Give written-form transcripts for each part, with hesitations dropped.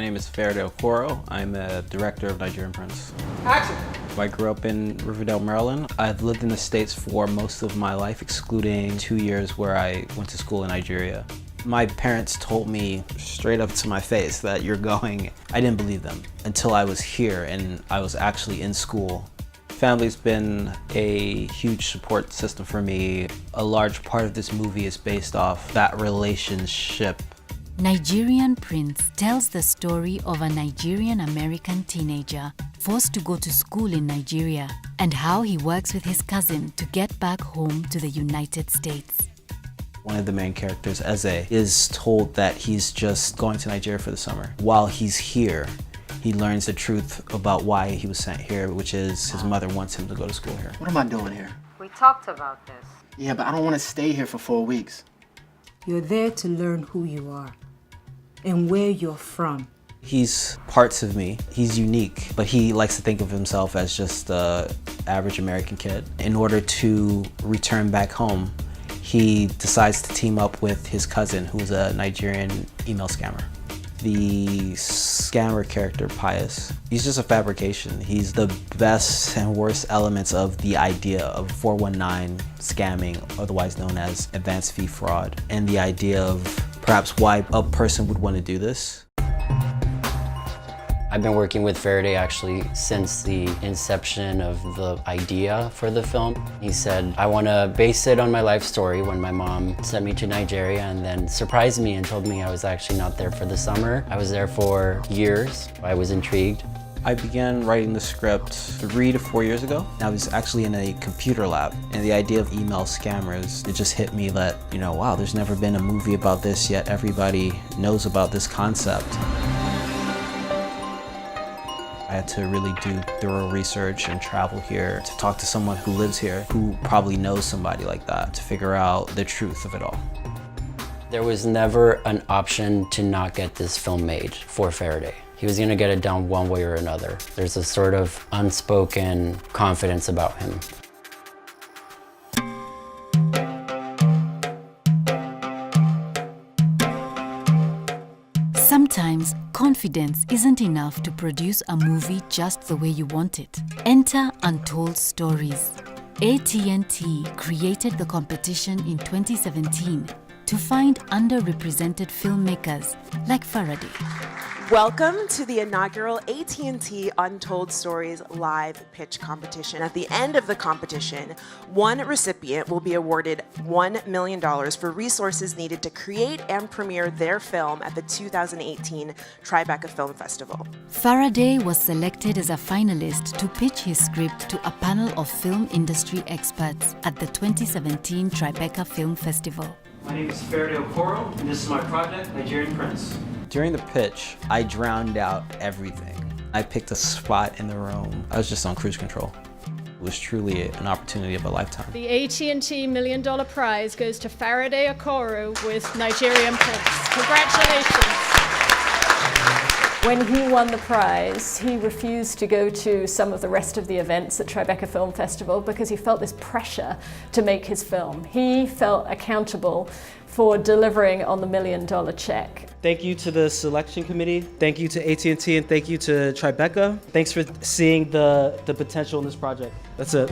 My name is Faraday Okoro. I'm a director of Nigerian Prince. Action! I grew up in Riverdale, Maryland. I've lived in the States for most of my life, excluding 2 years where I went to school in Nigeria. My parents told me straight up to my face that you're going. I didn't believe them until I was here and I was actually in school. Family's been a huge support system for me. A large part of this movie is based off that relationship. Nigerian Prince tells the story of a Nigerian-American teenager forced to go to school in Nigeria and how he works with his cousin to get back home to the United States. One of the main characters, Eze, is told that he's just going to Nigeria for the summer. While he's here, he learns the truth about why he was sent here, which is his mother wants him to go to school here. What am I doing here? We talked about this. Yeah, but I don't want to stay here for 4 weeks. You're there to learn who you are and where you're from. He's parts of me. He's unique, but he likes to think of himself as just an average American kid. In order to return back home, he decides to team up with his cousin, who's a Nigerian email scammer. The scammer character, Pius, he's just a fabrication. He's the best and worst elements of the idea of 419 scamming, otherwise known as advanced fee fraud, and the idea of perhaps why a person would want to do this. I've been working with Faraday actually since the inception of the idea for the film. He said, I want to base it on my life story when my mom sent me to Nigeria and then surprised me and told me I was actually not there for the summer. I was there for years. I was intrigued. I began writing the script 3 to 4 years ago. I was actually in a computer lab, and the idea of email scammers, it just hit me that, wow, there's never been a movie about this, yet everybody knows about this concept. I had to really do thorough research and travel here to talk to someone who lives here, who probably knows somebody like that, to figure out the truth of it all. There was never an option to not get this film made for Faraday. He was gonna get it done one way or another. There's a sort of unspoken confidence about him. Sometimes confidence isn't enough to produce a movie just the way you want it. Enter Untold Stories. AT&T created the competition in 2017 to find underrepresented filmmakers like Faraday. Welcome to the inaugural AT&T Untold Stories live pitch competition. At the end of the competition, one recipient will be awarded $1 million for resources needed to create and premiere their film at the 2018 Tribeca Film Festival. Faraday was selected as a finalist to pitch his script to a panel of film industry experts at the 2017 Tribeca Film Festival. My name is Faraday Okoro, and this is my project, Nigerian Prince. During the pitch, I drowned out everything. I picked a spot in the room. I was just on cruise control. It was truly an opportunity of a lifetime. The AT&T $1 Million prize goes to Faraday Okoro with Nigerian Prince. Congratulations. When he won the prize, he refused to go to some of the rest of the events at Tribeca Film Festival because he felt this pressure to make his film. He felt accountable for delivering on the $1 million check. Thank you to the selection committee. Thank you to AT&T, and thank you to Tribeca. Thanks for seeing the potential in this project. That's it.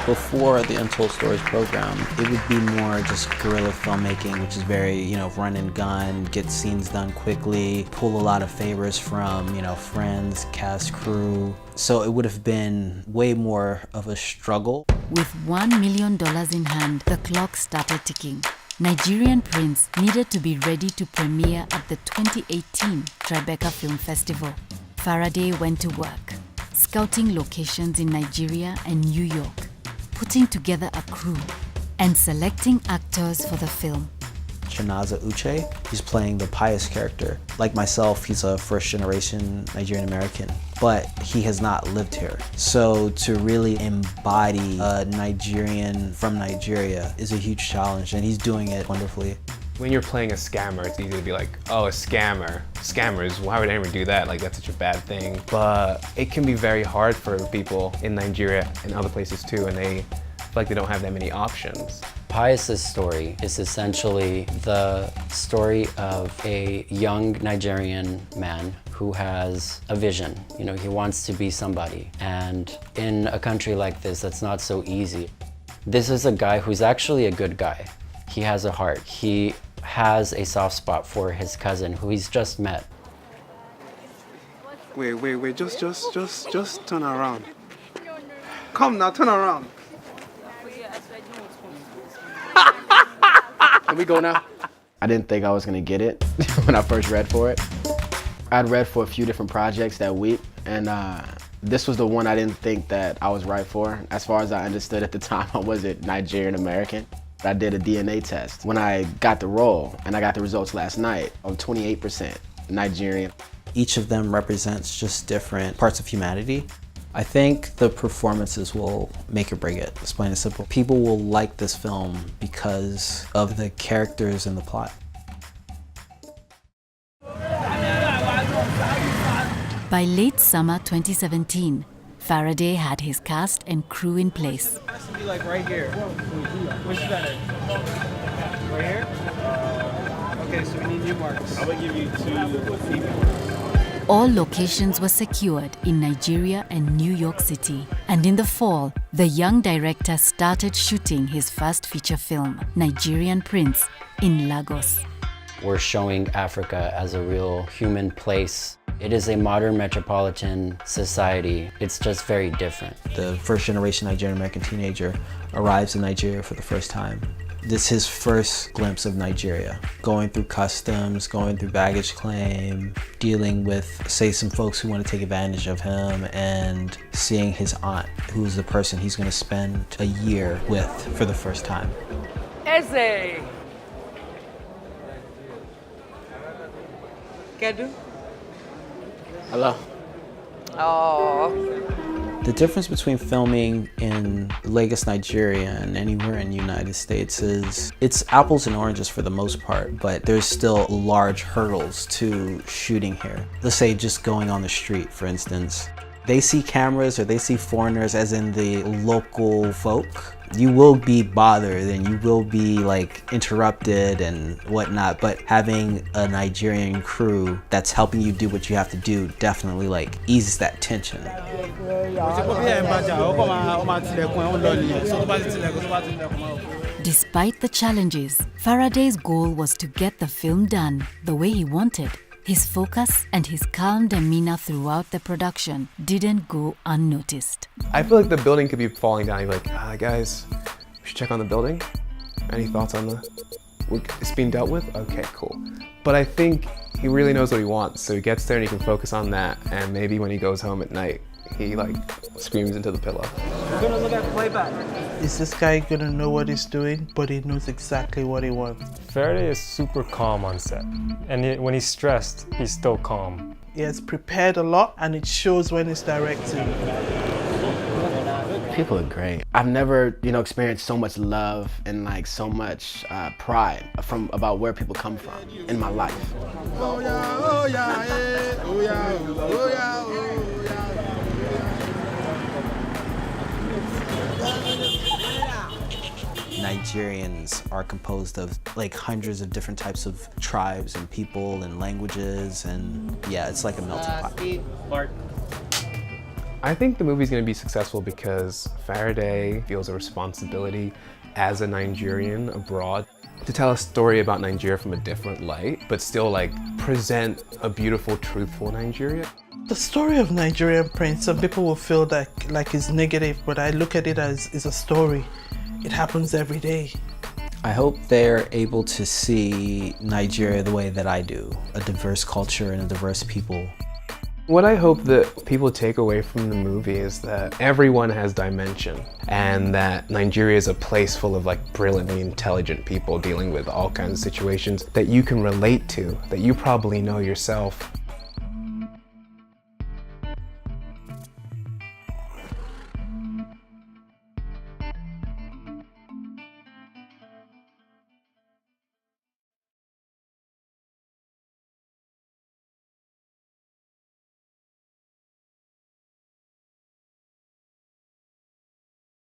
Before the Untold Stories program, it would be more just guerrilla filmmaking, which is very, run and gun, get scenes done quickly, pull a lot of favors from, friends, cast, crew. So it would have been way more of a struggle. With $1 million in hand, the clock started ticking. Nigerian Prince needed to be ready to premiere at the 2018 Tribeca Film Festival. Faraday went to work, scouting locations in Nigeria and New York, putting together a crew, and selecting actors for the film. Chinaza, he's playing the Pius character. Like myself, he's a first-generation Nigerian American, but he has not lived here. So to really embody a Nigerian from Nigeria is a huge challenge, and he's doing it wonderfully. When you're playing a scammer, it's easy to be like, oh, a scammer. Scammers, why would anyone do that? Like, that's such a bad thing. But it can be very hard for people in Nigeria and other places too, and they feel like they don't have that many options. Pius's story is essentially the story of a young Nigerian man who has a vision. You know, he wants to be somebody. And in a country like this, that's not so easy. This is a guy who's actually a good guy. He has a heart. He has a soft spot for his cousin who he's just met. Wait, just turn around. Come now, turn around. Can we go now? I didn't think I was gonna get it when I first read for it. I'd read for a few different projects that week, and this was the one I didn't think that I was right for. As far as I understood at the time, I wasn't Nigerian American. I did a DNA test. When I got the role, and I got the results last night, I'm 28% Nigerian. Each of them represents just different parts of humanity. I think the performances will make or break it. It's plain and simple. People will like this film because of the characters and the plot. By late summer 2017, Faraday had his cast and crew in place. It has to be like right here. Which better? Right here? Okay, so we need new marks. I would give you 2 female. All locations were secured in Nigeria and New York City. And in the fall, the young director started shooting his first feature film, Nigerian Prince, in Lagos. We're showing Africa as a real human place. It is a modern metropolitan society. It's just very different. The first generation Nigerian American teenager arrives in Nigeria for the first time. This is his first glimpse of Nigeria. Going through customs, going through baggage claim, dealing with, say, some folks who want to take advantage of him, and seeing his aunt, who's the person he's going to spend a year with for the first time. Eze! Kedu? Hello. Oh. The difference between filming in Lagos, Nigeria and anywhere in the United States is it's apples and oranges for the most part, but there's still large hurdles to shooting here. Let's say just going on the street, for instance. They see cameras or they see foreigners as in the local folk. You will be bothered and you will be like interrupted and whatnot, but having a Nigerian crew that's helping you do what you have to do definitely like eases that tension. Despite the challenges, Faraday's goal was to get the film done the way he wanted. His focus and his calm demeanor throughout the production didn't go unnoticed. I feel like the building could be falling down. You're like, guys, we should check on the building. Any thoughts on it's being dealt with? Okay, cool. But I think he really knows what he wants, so he gets there and he can focus on that, and maybe when he goes home at night, he like screams into the pillow. We're gonna look at playback. Is this guy gonna know what he's doing, but he knows exactly what he wants? Faraday is super calm on set, and when he's stressed, he's still calm. He has prepared a lot, and it shows when he's directing. People are great. I've never, experienced so much love and like so much pride from about where people come from in my life. Oh yeah, oh yeah, yeah. Oh yeah, oh yeah, oh yeah. Nigerians are composed of like hundreds of different types of tribes and people and languages, and yeah, it's like a melting pot. I think the movie's gonna be successful because Faraday feels a responsibility as a Nigerian abroad to tell a story about Nigeria from a different light, but still like present a beautiful, truthful Nigeria. The story of Nigerian Prince, some people will feel that like it's negative, but I look at it as a story. It happens every day. I hope they're able to see Nigeria the way that I do, a diverse culture and a diverse people. What I hope that people take away from the movie is that everyone has dimension, and that Nigeria is a place full of like brilliantly intelligent people dealing with all kinds of situations that you can relate to, that you probably know yourself.